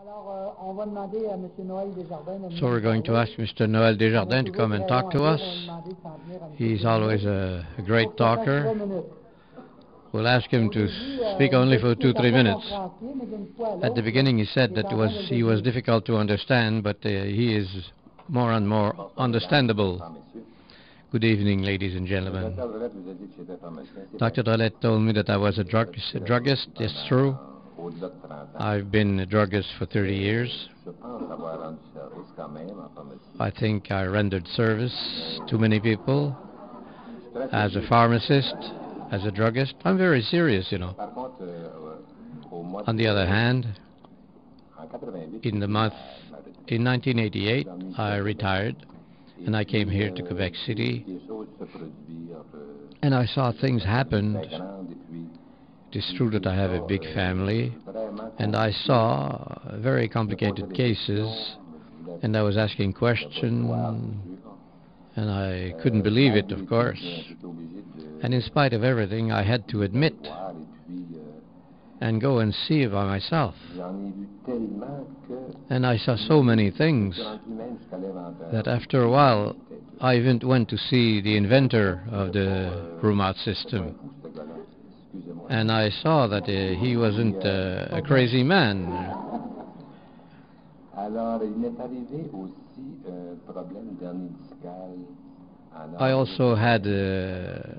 So we're going to ask Mr. Noël Desjardins to come and talk to us. He's always a great talker. We'll ask him to speak only for 2-3 minutes. At the beginning he said that he was difficult to understand, but he is more and more understandable. Good evening, ladies and gentlemen. Dr. Drolet told me that I was a druggist. It's true. I've been a druggist for 30 years. I think I rendered service to many people as a pharmacist, as a druggist. I'm very serious, you know. On the other hand, in 1988, I retired and I came here to Quebec City and I saw things happen. It is true that I have a big family, and I saw very complicated cases, and I was asking questions, and I couldn't believe it, of course. And in spite of everything, I had to admit and go and see by myself. And I saw so many things that after a while, I even went to see the inventor of the RHUMART system. And I saw that he wasn't a crazy man. I also had a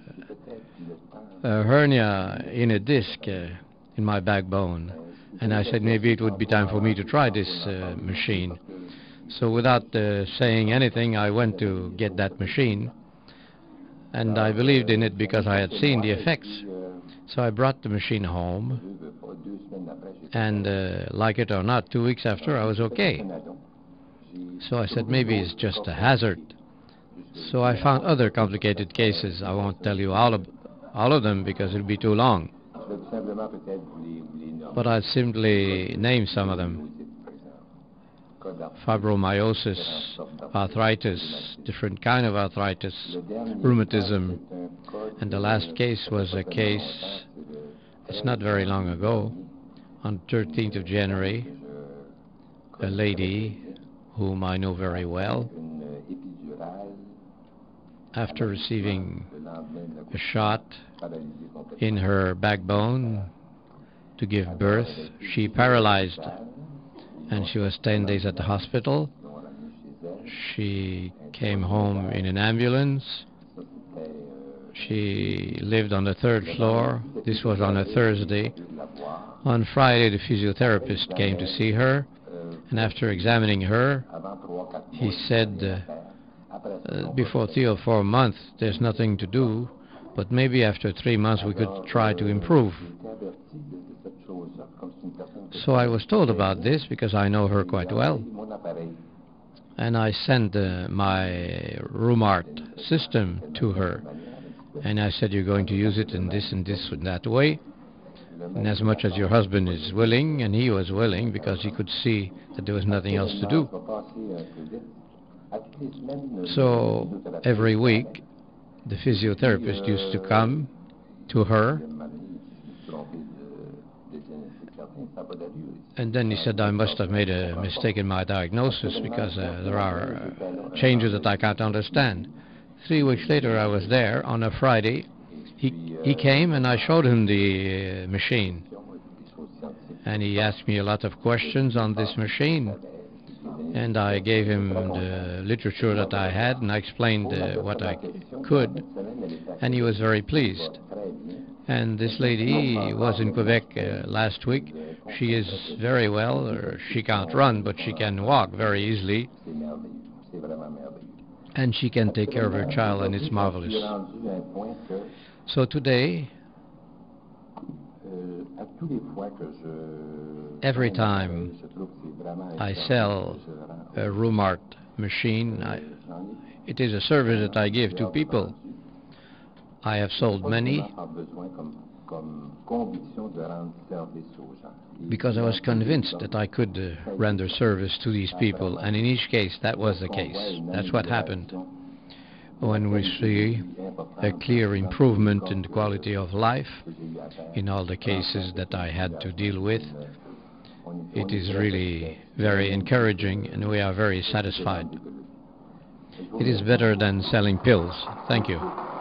hernia in a disc in my backbone. And I said maybe it would be time for me to try this machine. So without saying anything, I went to get that machine. And I believed in it because I had seen the effects. So I brought the machine home, and like it or not, 2 weeks after, I was okay. So I said, maybe it's just a hazard. So I found other complicated cases. I won't tell you all of them because it'll be too long. But I'll simply name some of them. Fibromyalgia, arthritis, different kind of arthritis, rheumatism. And the last case was a case, it's not very long ago, on 13th of January, a lady whom I know very well, after receiving a shot in her backbone to give birth, she paralyzed. And she was 10 days at the hospital. She came home in an ambulance. She lived on the 3rd floor. This was on a Thursday. On Friday, the physiotherapist came to see her. And after examining her, he said, before 3 or 4 months, there's nothing to do. But maybe after 3 months, we could try to improve. So I was told about this because I know her quite well. And I sent my RHUMART system to her. And I said, you're going to use it in this and this and that way. And as much as your husband is willing, and he was willing because he could see that there was nothing else to do. So every week, the physiotherapist used to come to her. And then he said, I must have made a mistake in my diagnosis because there are changes that I can't understand. 3 weeks later, I was there on a Friday. He came and I showed him the machine. And he asked me a lot of questions on this machine. And I gave him the literature that I had and I explained what I could. And he was very pleased. And this lady was in Quebec last week. She is very well. She can't run, but she can walk very easily. And she can take care of her child, and it's marvelous. So today, every time I sell a RHUMART machine, it is a service that I give to people. I have sold many because I was convinced that I could render service to these people, and in each case that was the case. That's what happened. When we see a clear improvement in the quality of life in all the cases that I had to deal with, It is really very encouraging, and we are very satisfied. It is better than selling pills. Thank you.